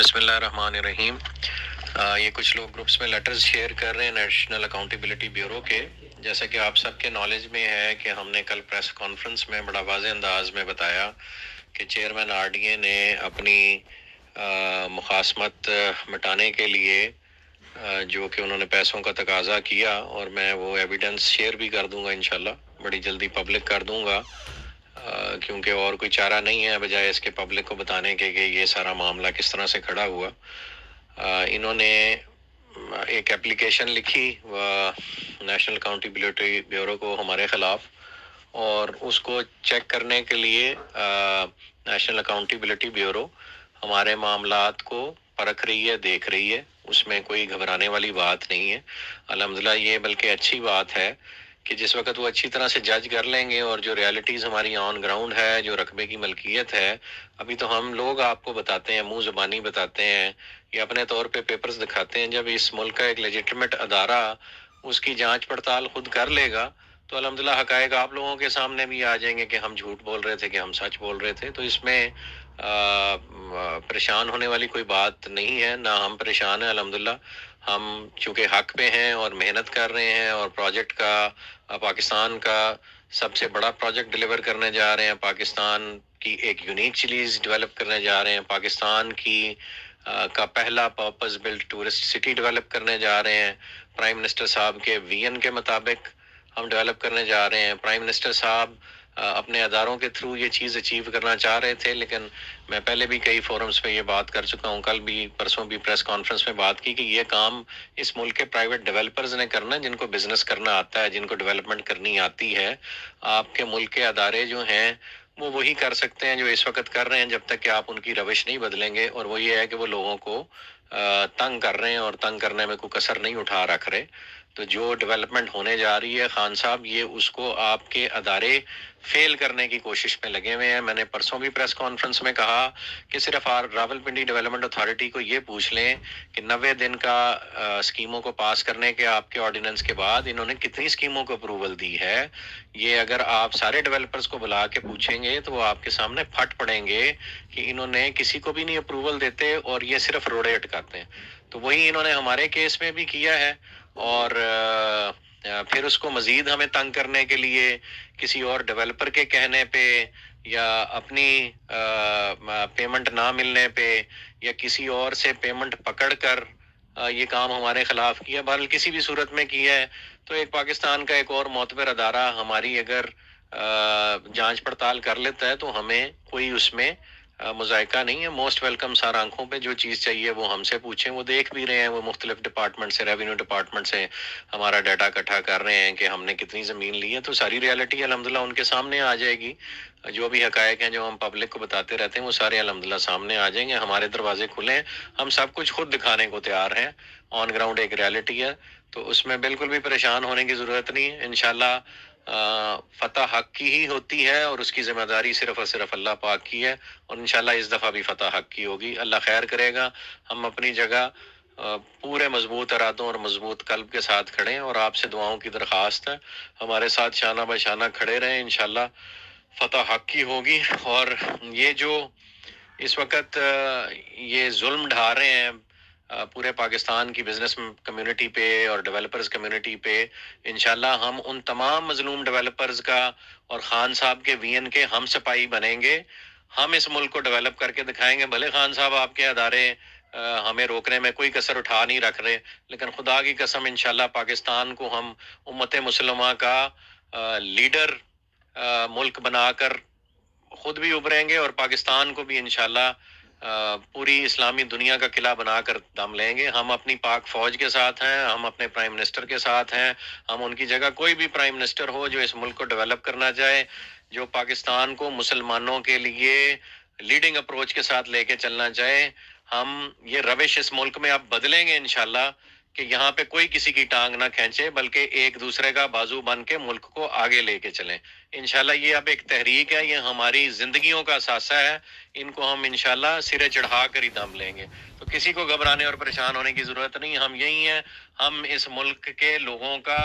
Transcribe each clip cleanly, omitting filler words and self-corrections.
بسم اللہ الرحمن الرحیم۔ یہ کچھ لوگ گروپس میں لیٹرز شیئر کر رہے ہیں نیشنل اکاؤنٹیبلٹی بیورو کے، جیسا کہ آپ سب کے نالج میں ہے کہ ہم نے کل پریس کانفرنس میں بڑا واضح انداز میں بتایا کہ چیئرمین آر ڈی اے نے اپنی مخاصمت مٹانے کے لیے جو کہ انہوں نے پیسوں کا تقاضا کیا، اور میں وہ ایویڈنس شیئر بھی کر دوں گا انشاءاللہ، بڑی جلدی پبلک کر دوں گا، کیونکہ اور کوئی چارہ نہیں ہے بجائے اس کے پبلک کو بتانے کے کہ یہ سارا معاملہ کس طرح سے کھڑا ہوا۔ انہوں نے ایک اپلیکیشن لکھی نیشنل اکاؤنٹیبلٹی بیورو کو ہمارے خلاف، اور اس کو چیک کرنے کے لیے نیشنل اکاؤنٹیبلٹی بیورو ہمارے معاملات کو پرکھ رہی ہے، دیکھ رہی ہے، اس میں کوئی گھبرانے والی بات نہیں ہے۔ الحمدللہ یہ بلکہ اچھی بات ہے کہ جس وقت وہ اچھی طرح سے جج کر لیں گے اور جو ریالٹیز ہماری آن گراؤنڈ ہے، جو رقبے کی ملکیت ہے، ابھی تو ہم لوگ آپ کو بتاتے ہیں، منہ زبانی بتاتے ہیں یا اپنے طور پہ پیپرز دکھاتے ہیں۔ جب اس ملک کا ایک لیجیٹمیٹ ادارہ اس کی جانچ پڑتال خود کر لے گا تو الحمدللہ حقائق آپ لوگوں کے سامنے بھی آ جائیں گے کہ ہم جھوٹ بول رہے تھے کہ ہم سچ بول رہے تھے۔ تو اس میں پریشان ہونے والی کوئی بات نہیں ہے، نہ ہم پریشان ہیں۔ الحمدللہ ہم چونکہ حق پہ ہیں اور محنت کر رہے ہیں، اور پروجیکٹ کا پاکستان کا سب سے بڑا پروجیکٹ ڈیلیور کرنے جا رہے ہیں، پاکستان کی ایک یونیک چیز ڈیولپ کرنے جا رہے ہیں، پاکستان کی کا پہلا purpose built tourist city develop کرنے جا رہے ہیں، پرائم منسٹر صاحب کے ویژن کے مطابق ہم ڈیولپ کرنے جا رہے ہیں۔ پرائم منسٹر صاحب اپنے اداروں کے تھرو یہ چیز اچیو کرنا چاہ رہے تھے، لیکن میں پہلے بھی کئی فورمز پہ یہ بات کر چکا ہوں، کل بھی پرسوں بھی پریس کانفرنس میں بات کی کہ یہ کام اس ملک کے پرائیویٹ ڈیولپرز نے کرنا ہے، جن کو بزنس کرنا آتا ہے، جن کو ڈیولپمنٹ کرنی آتی ہے۔ آپ کے ملک کے ادارے جو ہیں وہ وہی کر سکتے ہیں جو اس وقت کر رہے ہیں، جب تک کہ آپ ان کی روش نہیں بدلیں گے، اور وہ یہ ہے کہ وہ لوگوں کو تنگ کر رہے ہیں اور تنگ کرنے میں کوئی کسر نہیں اٹھا رکھ رہے۔ تو جو ڈیولپمنٹ ہونے جا رہی ہے خان صاحب، یہ اس کو آپ کے ادارے فیل کرنے کی کوشش میں لگے ہوئے ہیں۔ میں نے پرسوں بھی پریس کانفرنس میں کہا کہ صرف راولپنڈی ڈیولپمنٹ اتھارٹی کو یہ پوچھ لیں کہ 90 دن کا اسکیموں کو پاس کرنے کے آپ کے آرڈیننس کے بعد انہوں نے کتنی اسکیموں کو اپروول دی ہے۔ یہ اگر آپ سارے ڈیولپرز کو بلا کے پوچھیں گے تو وہ آپ کے سامنے پھٹ پڑیں گے کہ انہوں نے کسی کو بھی نہیں اپروول دیتے اور یہ صرف روڑے اٹکاتے ہیں۔ تو وہی انہوں نے ہمارے کیس میں بھی کیا ہے، اور پھر اس کو مزید ہمیں تنگ کرنے کے لیے کسی اور ڈیولپر کے کہنے پہ یا اپنی پیمنٹ نہ ملنے پہ یا کسی اور سے پیمنٹ پکڑ کر یہ کام ہمارے خلاف کیا۔ بہرحال کسی بھی صورت میں کیا ہے تو ایک پاکستان کا ایک اور معتبر ادارہ ہماری اگر جانچ پڑتال کر لیتا ہے تو ہمیں کوئی اس میں مذائقہ نہیں ہے۔ موسٹ ویلکم سر، آنکھوں پہ جو چیز چاہیے وہ ہم سے پوچھیں، وہ دیکھ بھی رہے ہیں، وہ مختلف ڈپارٹمنٹ سے، ریونیو ڈپارٹمنٹ سے ہمارا ڈیٹا اکٹھا کر رہے ہیں کہ ہم نے کتنی زمین لی ہے، تو ساری ریالٹی الحمدللہ ان کے سامنے آ جائے گی۔ جو بھی حقائق ہیں جو ہم پبلک کو بتاتے رہتے ہیں وہ سارے الحمدللہ سامنے آ جائیں گے۔ ہمارے دروازے کھلے ہیں، ہم سب کچھ خود دکھانے کو تیار ہیں۔ آن گراؤنڈ ایک ریالٹی ہے، تو اس میں بالکل بھی پریشان ہونے کی ضرورت نہیں ہے۔ انشاءاللہ فتح حق کی ہی ہوتی ہے، اور اس کی ذمہ داری صرف اور صرف اللہ پاک کی ہے، اور انشاءاللہ اس دفعہ بھی فتح حق کی ہوگی۔ اللہ خیر کرے گا۔ ہم اپنی جگہ پورے مضبوط ارادوں اور مضبوط قلب کے ساتھ کھڑے ہیں، اور آپ سے دعاؤں کی درخواست ہے، ہمارے ساتھ شانہ بہ شانہ کھڑے رہیں، انشاءاللہ فتح حق کی ہوگی۔ اور یہ جو اس وقت یہ ظلم ڈھا رہے ہیں پورے پاکستان کی بزنس کمیونٹی پہ اور ڈیولپرز کمیونٹی پہ، انشاءاللہ ہم ان تمام مظلوم ڈیولپرز کا اور خان صاحب کے وی این کے ہم سپاہی بنیں گے۔ ہم اس ملک کو ڈیولپ کر کے دکھائیں گے۔ بھلے خان صاحب آپ کے ادارے ہمیں روکنے میں کوئی کسر اٹھا نہیں رکھ رہے، لیکن خدا کی قسم انشاءاللہ پاکستان کو ہم امت مسلمہ کا لیڈر ملک بنا کر خود بھی ابھریں گے، اور پاکستان کو بھی انشاءاللہ پوری اسلامی دنیا کا قلعہ بنا کر دم لیں گے۔ ہم اپنی پاک فوج کے ساتھ ہیں، ہم اپنے پرائم منسٹر کے ساتھ ہیں۔ ہم ان کی جگہ کوئی بھی پرائم منسٹر ہو جو اس ملک کو ڈیولپ کرنا چاہے، جو پاکستان کو مسلمانوں کے لیے لیڈنگ اپروچ کے ساتھ لے کے چلنا چاہے، ہم یہ روش اس ملک میں اب بدلیں گے انشاءاللہ کہ یہاں پہ کوئی کسی کی ٹانگ نہ کھینچے، بلکہ ایک دوسرے کا بازو بن کے ملک کو آگے لے کے چلیں۔ انشاءاللہ یہ اب ایک تحریک ہے، یہ ہماری زندگیوں کا اثاثہ ہے، ان کو ہم انشاءاللہ سرے چڑھا کر ہی دم لیں گے۔ تو کسی کو گھبرانے اور پریشان ہونے کی ضرورت نہیں، ہم یہی ہیں۔ ہم اس ملک کے لوگوں کا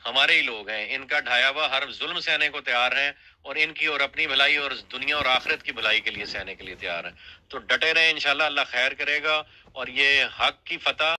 ہمارے ہی لوگ ہیں، ان کا ڈھایا ہوا ہر ظلم سہنے کو تیار ہیں، اور ان کی اور اپنی بھلائی اور دنیا اور آخرت کی بھلائی کے لیے سہنے کے لیے تیار ہیں. تو ڈٹے رہیں، انشاءاللہ اللہ خیر کرے گا، اور یہ حق کی فتح